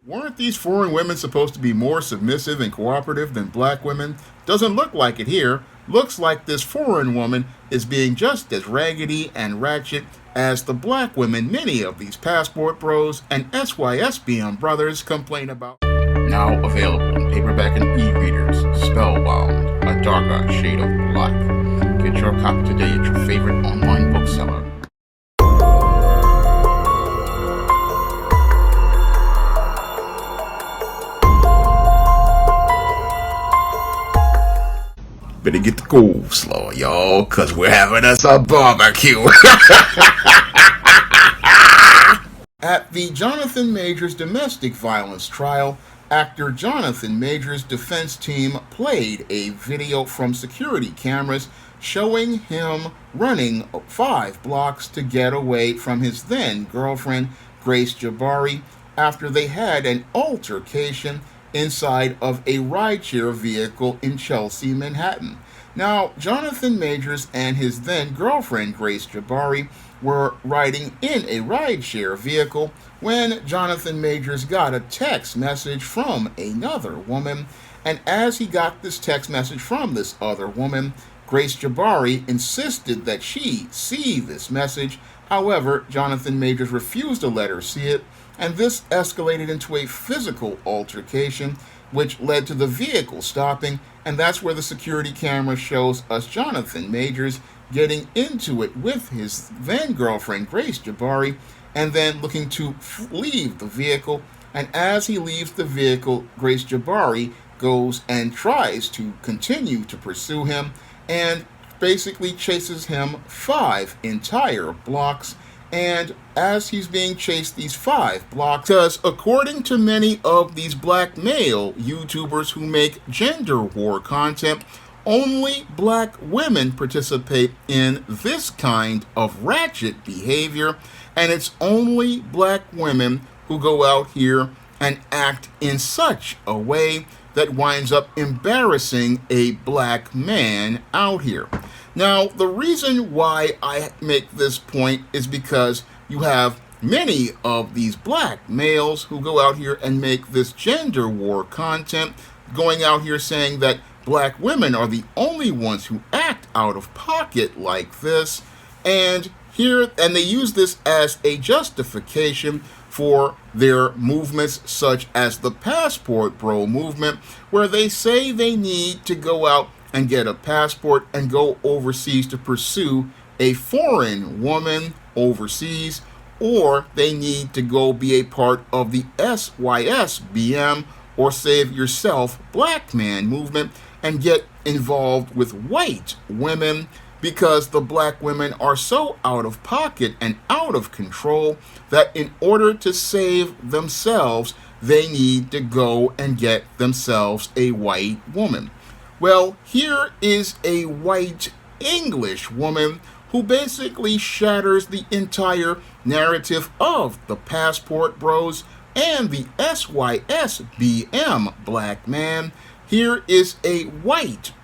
Weren't these foreign women supposed to be more submissive and cooperative than black women? Doesn't look like it here. Looks like this foreign woman is being just as raggedy and ratchet as the black women many of these passport bros and SYSBM brothers complain about. Now available in paperback and e-readers, Spellbound, a darker shade of black. Get your copy today at your favorite online bookseller. Better get the coleslaw, y'all, cause we're having us a barbecue. At the Jonathan Majors domestic violence trial, actor Jonathan Majors' defense team played a video from security cameras showing him running 5 blocks to get away from his then girlfriend, Grace Jabbari, after they had an altercation inside of a rideshare vehicle in Chelsea, Manhattan. Now, Jonathan Majors and his then girlfriend, Grace Jabbari, were riding in a rideshare vehicle when Jonathan Majors got a text message from another woman. And as he got this text message from this other woman, Grace Jabbari insisted that she see this message. However, Jonathan Majors refused to let her see it, and this escalated into a physical altercation, which led to the vehicle stopping, and that's where the security camera shows us Jonathan Majors getting into it with his then-girlfriend, Grace Jabbari, and then looking to leave the vehicle. And as he leaves the vehicle, Grace Jabbari goes and tries to continue to pursue him, and basically chases him 5 entire blocks. And as he's being chased these 5 blocks, because according to many of these black male YouTubers who make gender war content, only black women participate in this kind of ratchet behavior, and it's only black women who go out here and act in such a way that winds up embarrassing a black man out here. Now, the reason why I make this point is because you have many of these black males who go out here and make this gender war content, going out here saying that black women are the only ones who act out of pocket like this, and they use this as a justification for their movements such as the passport bro movement, where they say they need to go out and get a passport and go overseas to pursue a foreign woman overseas, or they need to go be a part of the SYSBM or Save Yourself Black Man movement and get involved with white women, because the black women are so out of pocket and out of control that in order to save themselves, they need to go and get themselves a white woman. Well, here is a white English woman who basically shatters the entire narrative of the passport bros and the SYSBM black man. Here is a white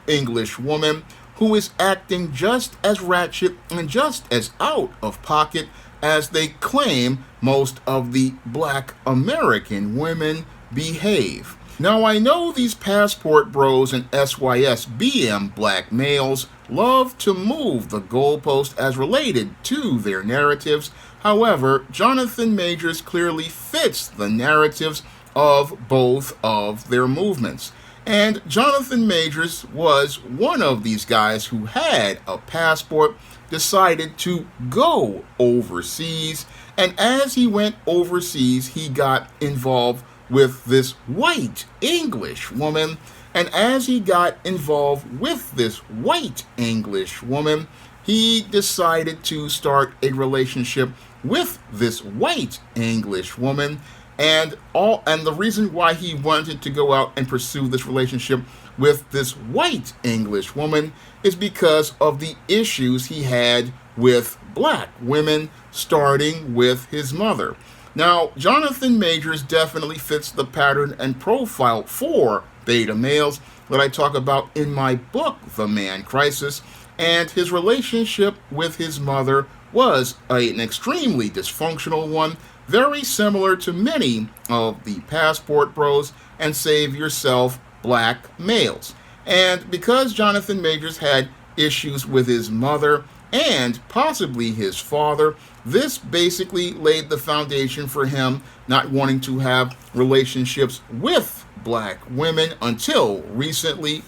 English woman who is acting just as ratchet and just as out of pocket as they claim most of the black American women behave. Now, I know these passport bros and SYSBM black males love to move the goalpost as related to their narratives. However, Jonathan Majors clearly fits the narratives of both of their movements. And Jonathan Majors was one of these guys who had a passport, decided to go overseas, and as he went overseas, he got involved with this white English woman, and as he got involved with this white English woman, he decided to start a relationship with this white English woman. And the reason why he wanted to go out and pursue this relationship with this white English woman is because of the issues he had with black women, starting with his mother. Now, Jonathan Majors definitely fits the pattern and profile for beta males that I talk about in my book, The Man Crisis, and his relationship with his mother was an extremely dysfunctional one, very similar to many of the passport bros and save yourself black males. And because Jonathan Majors had issues with his mother and possibly his father, this basically laid the foundation for him not wanting to have relationships with black women until recently,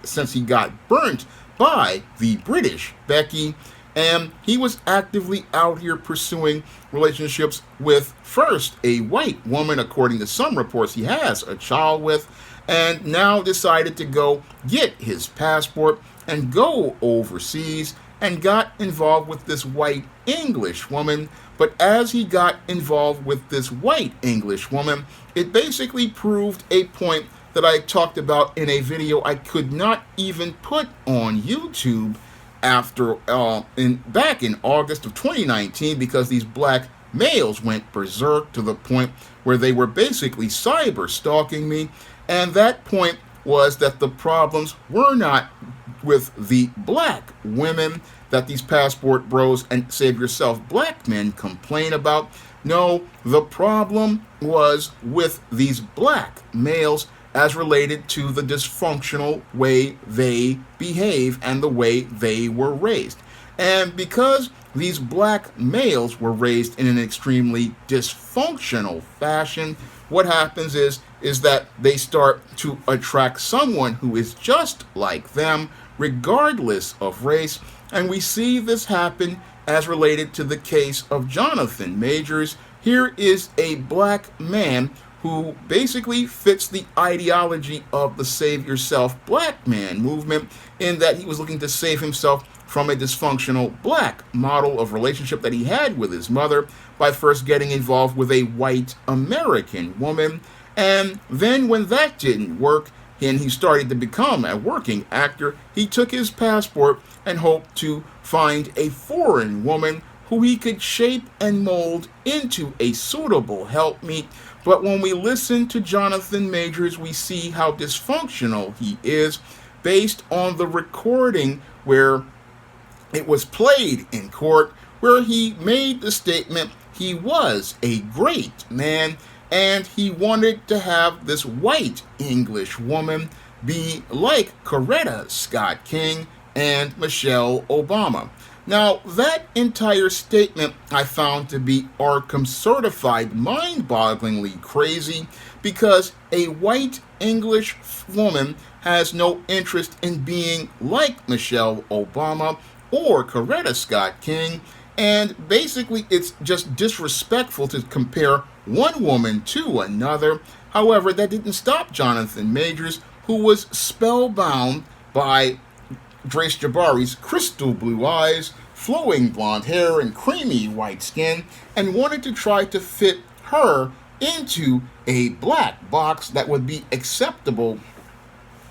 since he got burnt by the British Becky, and he was actively out here pursuing relationships with first a white woman, according to some reports he has a child with, and now decided to go get his passport and go overseas and got involved with this white English woman. But as he got involved with this white English woman, it basically proved a point that I talked about in a video I could not even put on YouTube back in August of 2019, because these black males went berserk to the point where they were basically cyber stalking me. And that point was that the problems were not with the black women that these passport bros and save yourself black men complain about. No, the problem was with these black males as related to the dysfunctional way they behave and the way they were raised. And because these black males were raised in an extremely dysfunctional fashion, what happens is that they start to attract someone who is just like them, regardless of race. And we see this happen as related to the case of Jonathan Majors. Here is a black man who basically fits the ideology of the Save Yourself Black Man movement, in that he was looking to save himself from a dysfunctional black model of relationship that he had with his mother by first getting involved with a white American woman. And then when that didn't work, and he started to become a working actor, he took his passport and hoped to find a foreign woman who he could shape and mold into a suitable helpmeet. But when we listen to Jonathan Majors, we see how dysfunctional he is based on the recording where it was played in court, where he made the statement he was a great man and he wanted to have this white English woman be like Coretta Scott King and Michelle Obama. Now, that entire statement I found to be Arkham certified mind-bogglingly crazy, because a white English woman has no interest in being like Michelle Obama or Coretta Scott King, and basically it's just disrespectful to compare one woman to another. However, that didn't stop Jonathan Majors, who was spellbound by Grace Jabbari's crystal blue eyes, flowing blonde hair, and creamy white skin, and wanted to try to fit her into a black box that would be acceptable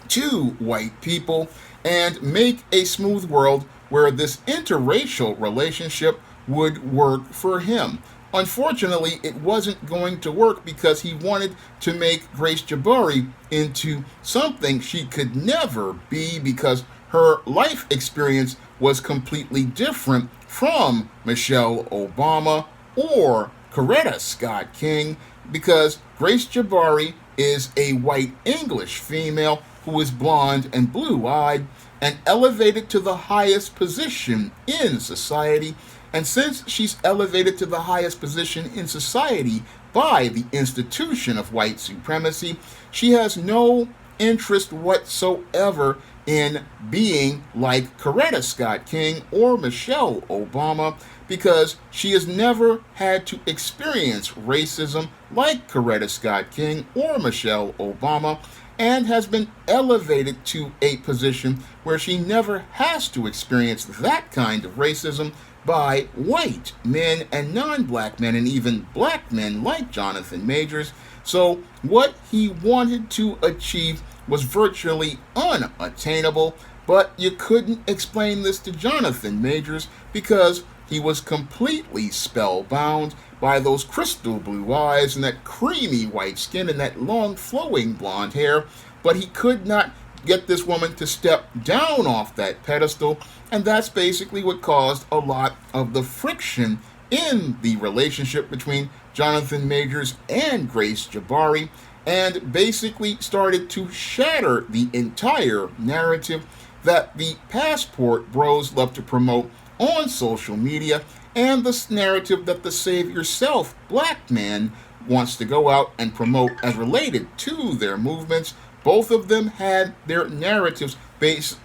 to white people and make a smooth world where this interracial relationship would work for him. Unfortunately, it wasn't going to work, because he wanted to make Grace Jabbari into something she could never be, because her life experience was completely different from Michelle Obama or Coretta Scott King, because Grace Jabbari is a white English female who is blonde and blue-eyed and elevated to the highest position in society. And since she's elevated to the highest position in society by the institution of white supremacy, she has no interest whatsoever in being like Coretta Scott King or Michelle Obama, because she has never had to experience racism like Coretta Scott King or Michelle Obama, and has been elevated to a position where she never has to experience that kind of racism by white men and non-black men, and even black men like Jonathan Majors. So what he wanted to achieve was virtually unattainable, but you couldn't explain this to Jonathan Majors, because he was completely spellbound by those crystal blue eyes and that creamy white skin and that long flowing blonde hair. But he could not get this woman to step down off that pedestal, and that's basically what caused a lot of the friction in the relationship between Jonathan Majors and Grace Jabbari, and basically started to shatter the entire narrative that the passport bros love to promote on social media, and this narrative that the Save Yourself black man wants to go out and promote as related to their movements. Both of them had their narratives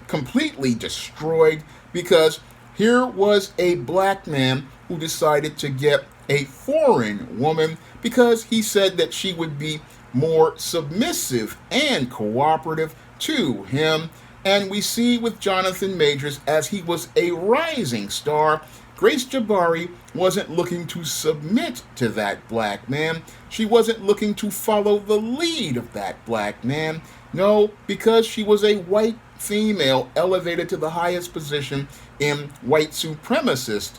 completely destroyed, because here was a black man who decided to get a foreign woman because he said that she would be more submissive and cooperative to him. And we see with Jonathan Majors, as he was a rising star, Grace Jabbari wasn't looking to submit to that black man. She wasn't looking to follow the lead of that black man. No, because she was a white female elevated to the highest position in white supremacist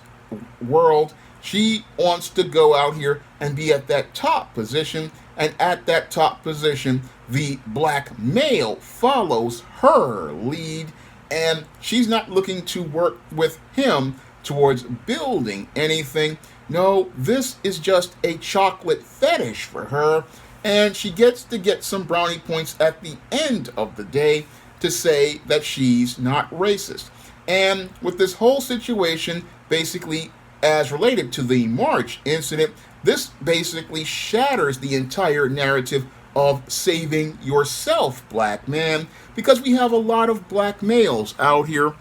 world, she wants to go out here and be at that top position, and at that top position, the black male follows her lead, and she's not looking to work with him towards building anything. No, this is just a chocolate fetish for her, and she gets to get some brownie points at the end of the day to say that she's not racist. And with this whole situation, basically as related to the March incident, this basically shatters the entire narrative of saving yourself, black man, because we have a lot of black males out here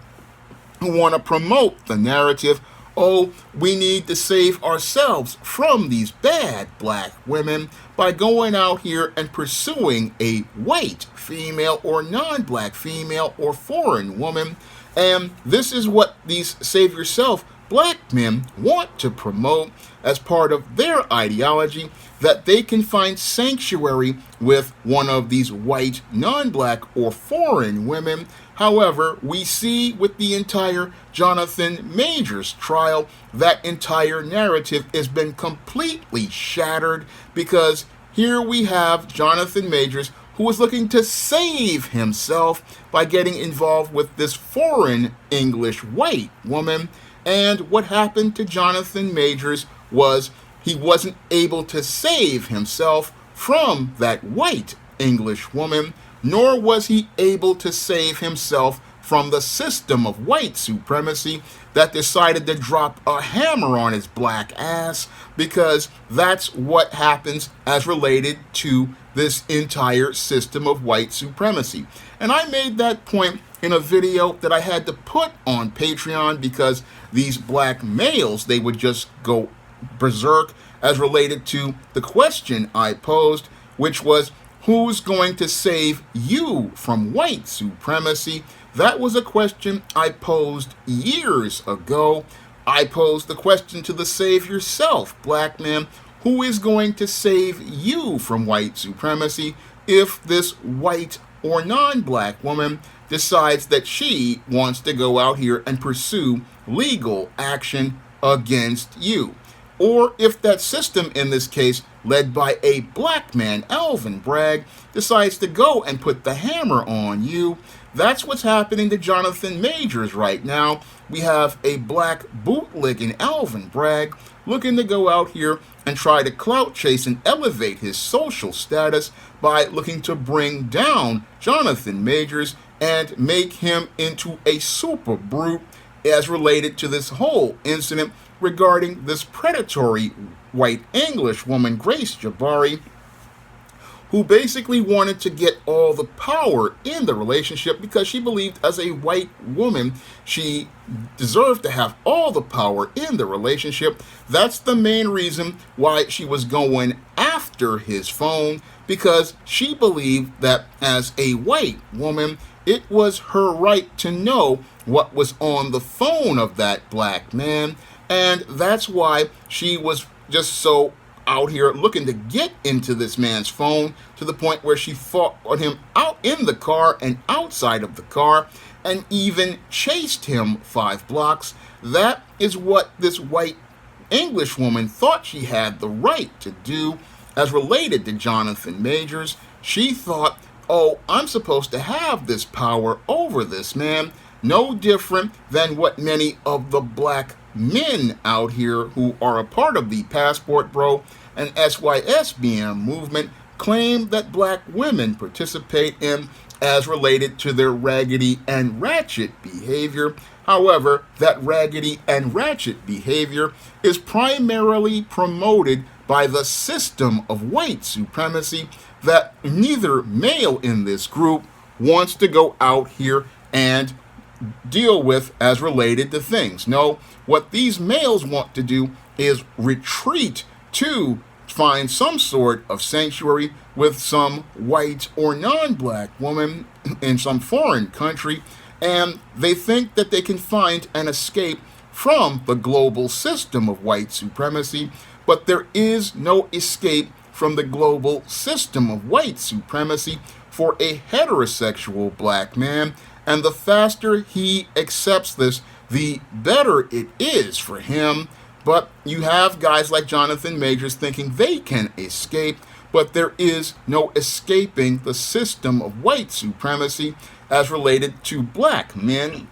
who want to promote the narrative, oh, we need to save ourselves from these bad black women by going out here and pursuing a white female or non-black female or foreign woman. And this is what these Save Yourself black men want to promote as part of their ideology, that they can find sanctuary with one of these white, non-black, or foreign women. However, we see with the entire Jonathan Majors trial, that entire narrative has been completely shattered, because here we have Jonathan Majors, who was looking to save himself by getting involved with this foreign English white woman. And what happened to Jonathan Majors was he wasn't able to save himself from that white English woman, nor was he able to save himself from the system of white supremacy that decided to drop a hammer on his black ass, because that's what happens as related to this entire system of white supremacy. And I made that point in a video that I had to put on Patreon, because these black males, they would just go berserk as related to the question I posed, which was, who's going to save you from white supremacy? That was a question I posed years ago. I posed the question to the Save Yourself black man, who is going to save you from white supremacy if this white or non-black woman decides that she wants to go out here and pursue legal action against you? Or if that system, in this case, led by a black man, Alvin Bragg, decides to go and put the hammer on you. That's what's happening to Jonathan Majors right now. We have a black bootlegging Alvin Bragg looking to go out here and try to clout chase and elevate his social status by looking to bring down Jonathan Majors and make him into a super brute as related to this whole incident regarding this predatory white English woman, Grace Jabbari, who basically wanted to get all the power in the relationship because she believed as a white woman she deserved to have all the power in the relationship. That's the main reason why she was going after his phone, because she believed that as a white woman, it was her right to know what was on the phone of that black man. And that's why she was just so out here looking to get into this man's phone, to the point where she fought on him out in the car and outside of the car, and even chased him 5 blocks. That is what this white English woman thought she had the right to do as related to Jonathan Majors. She thought oh, I'm supposed to have this power over this man. No different than what many of the black men out here who are a part of the Passport Bro and SYSBM movement claim that black women participate in as related to their raggedy and ratchet behavior. However, that raggedy and ratchet behavior is primarily promoted by the system of white supremacy that neither male in this group wants to go out here and deal with as related to things. No, what these males want to do is retreat to find some sort of sanctuary with some white or non-black woman in some foreign country, and they think that they can find an escape from the global system of white supremacy, but there is no escape from the global system of white supremacy for a heterosexual black man, and the faster he accepts this, the better it is for him. But you have guys like Jonathan Majors thinking they can escape, but there is no escaping the system of white supremacy as related to black men,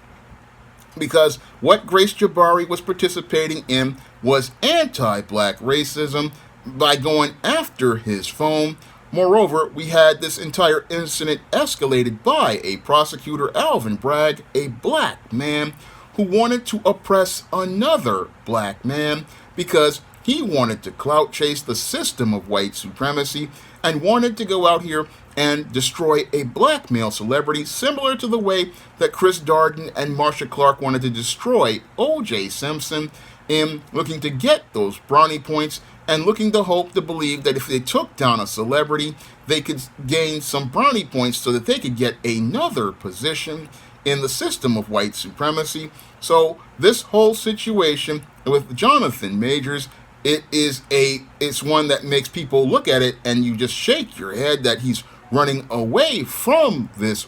because what Grace Jabbari was participating in was anti-black racism by going after his phone. Moreover, we had this entire incident escalated by a prosecutor, Alvin Bragg, a black man who wanted to oppress another black man because he wanted to clout chase the system of white supremacy and wanted to go out here and destroy a black male celebrity, similar to the way that Chris Darden and Marsha Clark wanted to destroy O.J. Simpson, in looking to get those brownie points and looking to hope to believe that if they took down a celebrity, they could gain some brownie points so that they could get another position in the system of white supremacy. So this whole situation with Jonathan Majors, it's one that makes people look at it and you just shake your head that he's running away from this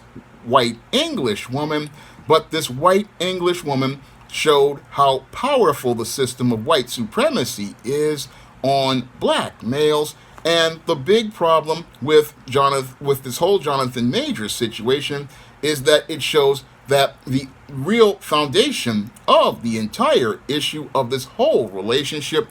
white English woman. But this white English woman showed how powerful the system of white supremacy is on black males. And the big problem with this whole Jonathan Majors situation is that it shows that the real foundation of the entire issue of this whole relationship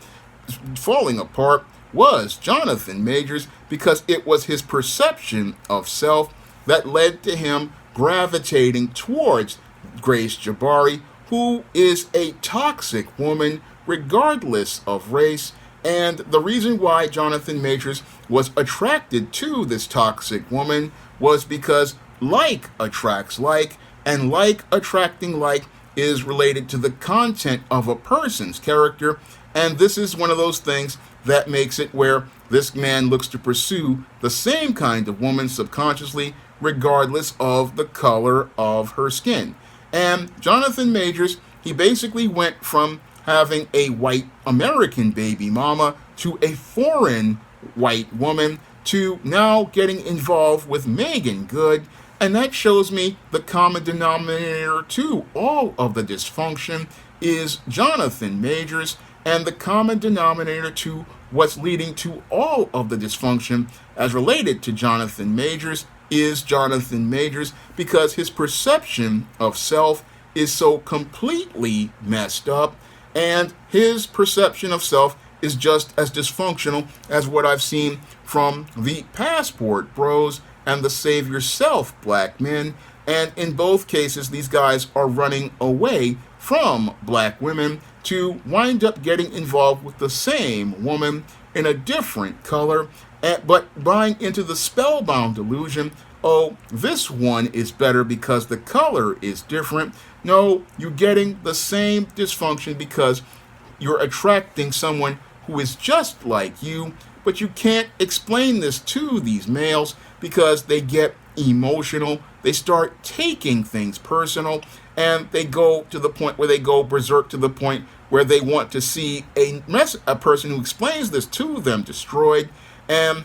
falling apart was Jonathan Majors, because it was his perception of self that led to him gravitating towards Grace Jabbari, who is a toxic woman regardless of race. And the reason why Jonathan Majors was attracted to this toxic woman was because like attracts like, and like attracting like is related to the content of a person's character. And this is one of those things that makes it where this man looks to pursue the same kind of woman subconsciously, regardless of the color of her skin. And Jonathan Majors, he basically went from having a white American baby mama to a foreign white woman to now getting involved with Megan Good. And that shows me the common denominator to all of the dysfunction is Jonathan Majors, and the common denominator to what's leading to all of the dysfunction as related to Jonathan Majors is Jonathan Majors, because his perception of self is so completely messed up, and his perception of self is just as dysfunctional as what I've seen from the Passport Bros and the Save Yourself black men. And in both cases, these guys are running away from black women to wind up getting involved with the same woman in a different color, but buying into the spellbound delusion, oh, this one is better because the color is different. No, you're getting the same dysfunction because you're attracting someone who is just like you, but you can't explain this to these males because they get emotional. They start taking things personal, and they go to the point where they go berserk, to the point where they want to see a person who explains this to them destroyed. And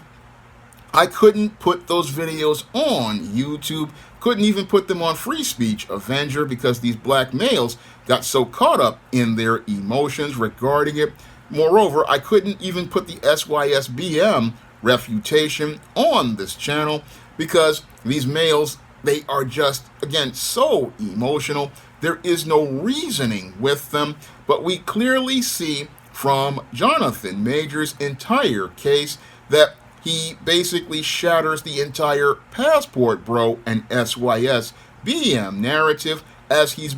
I couldn't put those videos on YouTube, couldn't even put them on Free Speech Avenger, because these black males got so caught up in their emotions regarding it. Moreover, I couldn't even put the SYSBM refutation on this channel because these males, they are just, again, so emotional. There is no reasoning with them, but we clearly see from Jonathan Majors' entire case that he basically shatters the entire Passport Bro and SYSBM narrative as he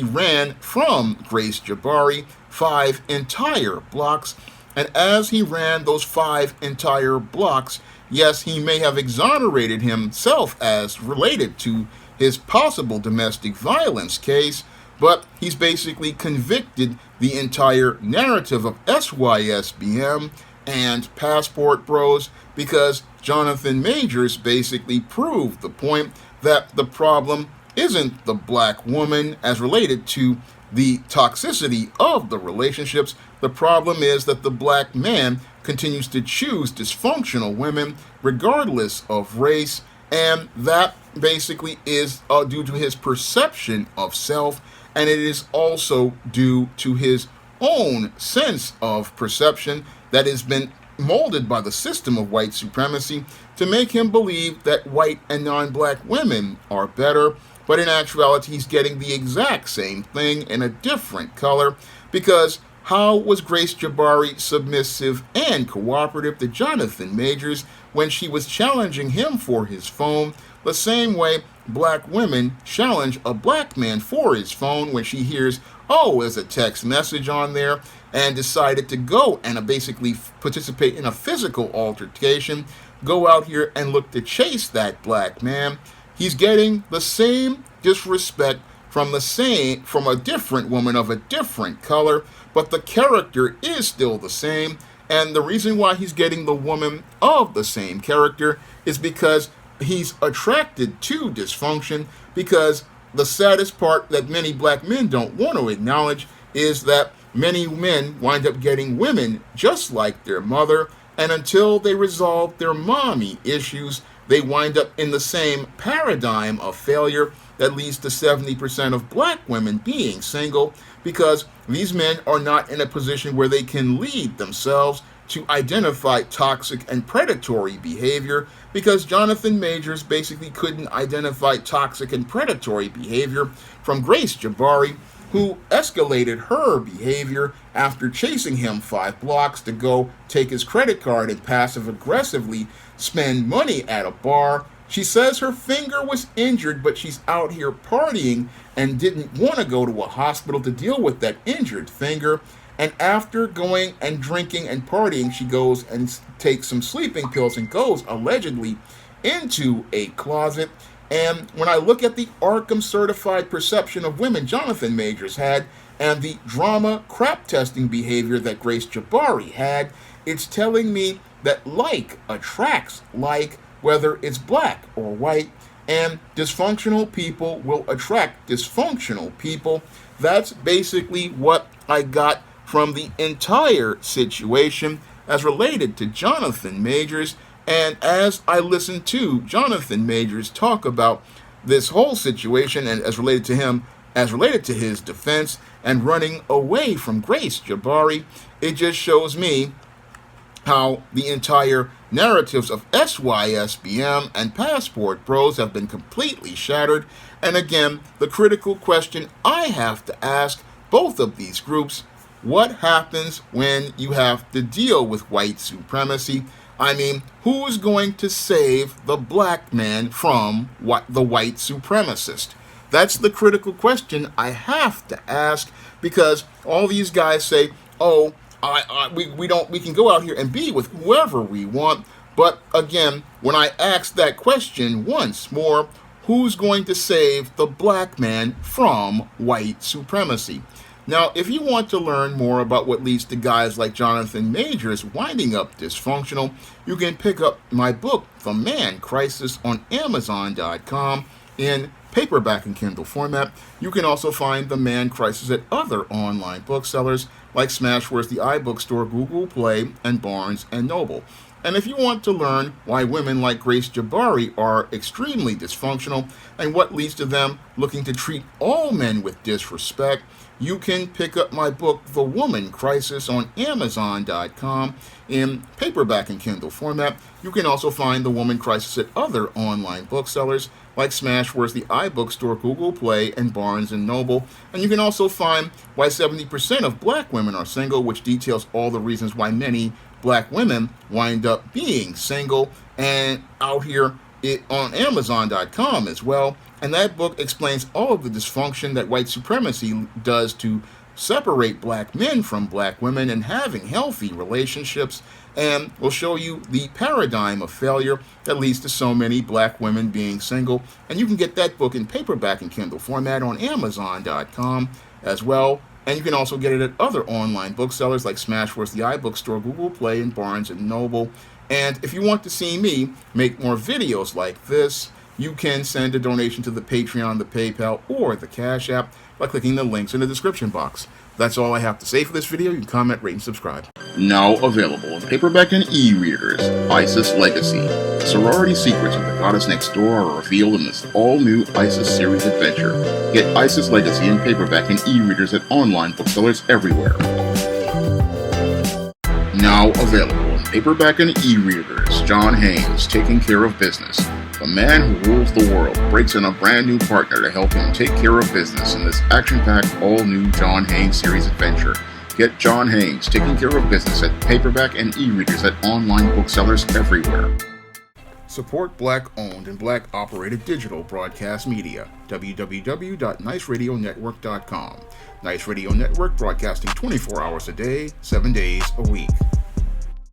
ran from Grace Jabbari 5 entire blocks. And as he ran those 5 entire blocks, yes, he may have exonerated himself as related to his possible domestic violence case, but he's basically convicted the entire narrative of SYSBM and Passport Bros because Jonathan Majors basically proved the point that the problem isn't the black woman as related to the toxicity of the relationships. The problem is that the black man continues to choose dysfunctional women regardless of race, and that basically is due to his perception of self, and it is also due to his own sense of perception that has been molded by the system of white supremacy to make him believe that white and non-black women are better, but in actuality he's getting the exact same thing in a different color, because how was Grace Jabbari submissive and cooperative to Jonathan Majors when she was challenging him for his phone, the same way black women challenge a black man for his phone when she hears, oh, there's a text message on there, and decided to go and basically participate in a physical altercation, go out here and look to chase that black man. He's getting the same disrespect from a different woman of a different color, but the character is still the same. And the reason why he's getting the woman of the same character is because he's attracted to dysfunction, because the saddest part that many black men don't want to acknowledge is that many men wind up getting women just like their mother, and until they resolve their mommy issues, they wind up in the same paradigm of failure that leads to 70% of black women being single, because these men are not in a position where they can lead themselves to identify toxic and predatory behavior, because Jonathan Majors basically couldn't identify toxic and predatory behavior from Grace Jabbari, who escalated her behavior after chasing him 5 blocks to go take his credit card and passive-aggressively spend money at a bar. She says her finger was injured, but she's out here partying and didn't want to go to a hospital to deal with that injured finger. And after going and drinking and partying, she goes and takes some sleeping pills and goes allegedly into a closet. And when I look at the Arkham certified perception of women Jonathan Majors had, and the drama crap testing behavior that Grace Jabbari had, it's telling me that like attracts like, whether it's black or white, and dysfunctional people will attract dysfunctional people. That's basically what I got from the entire situation as related to Jonathan Majors. And as I listened to Jonathan Majors talk about this whole situation and as related to him, as related to his defense and running away from Grace Jabbari, it just shows me how the entire narratives of SYSBM and Passport Bros have been completely shattered. And again, the critical question I have to ask both of these groups: what happens when you have to deal with white supremacy? I mean, who is going to save the black man from the white supremacist? That's the critical question I have to ask, because all these guys say, oh, we can go out here and be with whoever we want. But again, when I ask that question once more, who's going to save the black man from white supremacy? Now, if you want to learn more about what leads to guys like Jonathan Majors winding up dysfunctional, you can pick up my book, The Man Crisis, on Amazon.com in paperback and Kindle format. You can also find The Man Crisis at other online booksellers like Smashwords, the iBookstore, Google Play, and Barnes & Noble. And if you want to learn why women like Grace Jabbari are extremely dysfunctional and what leads to them looking to treat all men with disrespect, you can pick up my book, The Woman Crisis, on Amazon.com in paperback and Kindle format. You can also find The Woman Crisis at other online booksellers like Smashwords, the iBookstore, Google Play, and Barnes & Noble. And you can also find Why 70% of Black Women Are Single, which details all the reasons why many Black women wind up being single, and out here on Amazon.com as well. And that book explains all of the dysfunction that white supremacy does to separate Black men from Black women and having healthy relationships, and will show you the paradigm of failure that leads to so many Black women being single. And you can get that book in paperback and Kindle format on Amazon.com as well. And you can also get it at other online booksellers like Smashwords, the iBookstore, Google Play, and Barnes & Noble. And if you want to see me make more videos like this, you can send a donation to the Patreon, the PayPal, or the Cash App by clicking the links in the description box. That's all I have to say for this video. You can comment, rate, and subscribe. Now available in paperback and e-readers, ISIS Legacy. Sorority secrets of the goddess next door are revealed in this all-new ISIS series adventure. Get ISIS Legacy in paperback and e-readers at online booksellers everywhere. Now available in paperback and e-readers, John Haynes, Taking Care of Business. The man who rules the world breaks in a brand new partner to help him take care of business in this action-packed, all-new John Haynes series adventure. Get John Haynes, Taking Care of Business at paperback and e-readers at online booksellers everywhere. Support Black-owned and Black-operated digital broadcast media. www.niceradionetwork.com. Nice Radio Network, broadcasting 24 hours a day, 7 days a week.